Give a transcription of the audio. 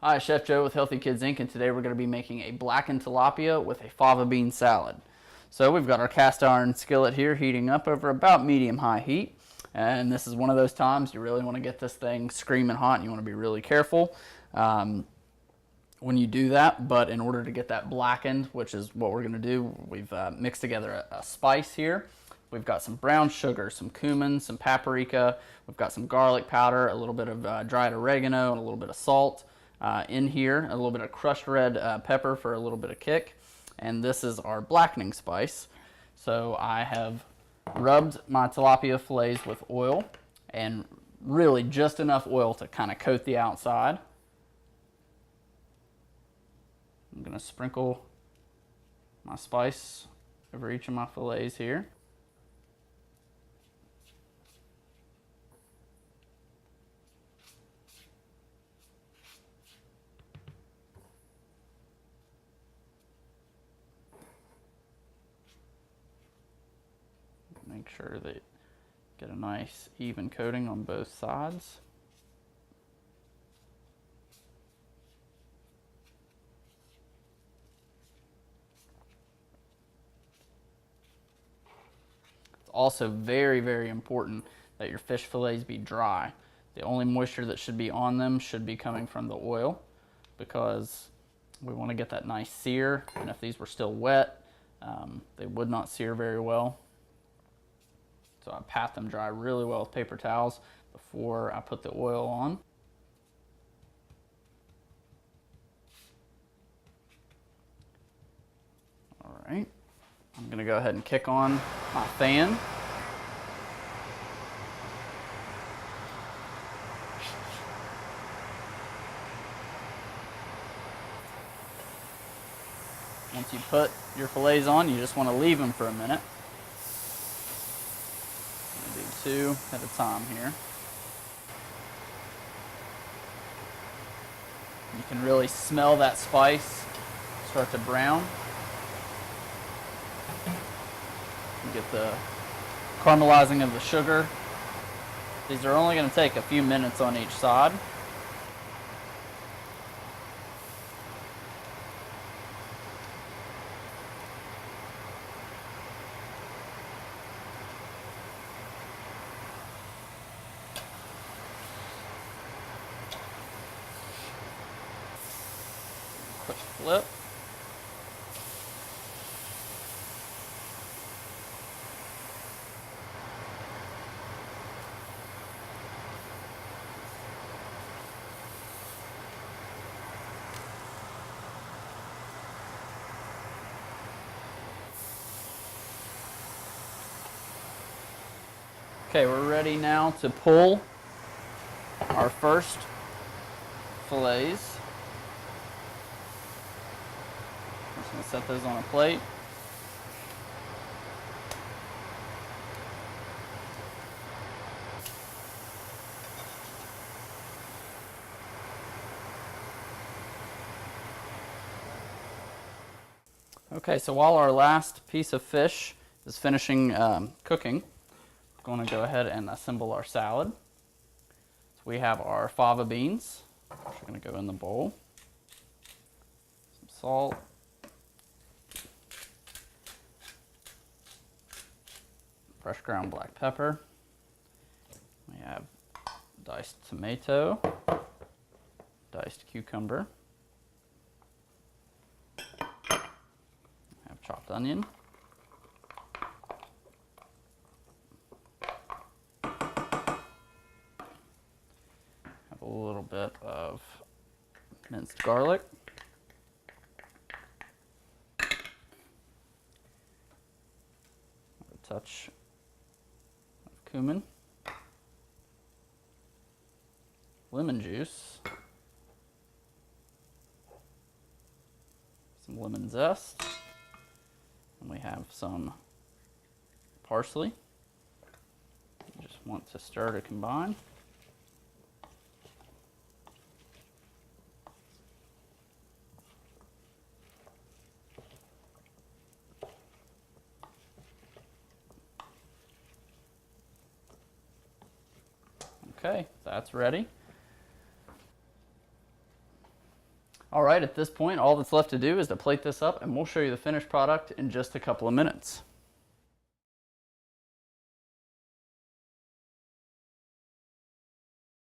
Hi, Chef Joe with Healthy Kids Inc. and today we're going to be making a blackened tilapia with a fava bean salad. So we've got our cast iron skillet here heating up over about medium-high heat. And this is one of those times you really want to get this thing screaming hot and you want to be really careful when you do that. But in order to get that blackened, which is what we're going to do, we've mixed together a spice here. We've got some brown sugar, some cumin, some paprika. We've got some garlic powder, a little bit of dried oregano, and a little bit of salt. In here, a little bit of crushed red pepper for a little bit of kick. And this is our blackening spice. So I have rubbed my tilapia fillets with oil, and really just enough oil to kind of coat the outside. I'm going to sprinkle my spice over each of my fillets here. Make sure that you get a nice even coating on both sides. It's also very, very important that your fish fillets be dry. The only moisture that should be on them should be coming from the oil, because we want to get that nice sear, and if these were still wet, they would not sear very well. So I pat them dry really well with paper towels before I put the oil on. All right, I'm going to go ahead and kick on my fan. Once you put your fillets on, you just want to leave them for a minute. Do two at a time here. You can really smell that spice start to brown. You get the caramelizing of the sugar. These are only going to take a few minutes on each side. Quick flip. Okay, we're ready now to pull our first fillets. I'm just going to set those on a plate. Okay, so while our last piece of fish is finishing cooking, we're going to go ahead and assemble our salad. So we have our fava beans, which are going to go in the bowl. Some salt. Fresh ground black pepper. We have diced tomato, diced cucumber. We have chopped onion. Have a little bit of minced garlic. A touch of cumin. Lemon juice. Some lemon zest. And we have some parsley. You just want to stir to combine. Okay, that's ready. All right, at this point, all that's left to do is to plate this up, and we'll show you the finished product in just a couple of minutes.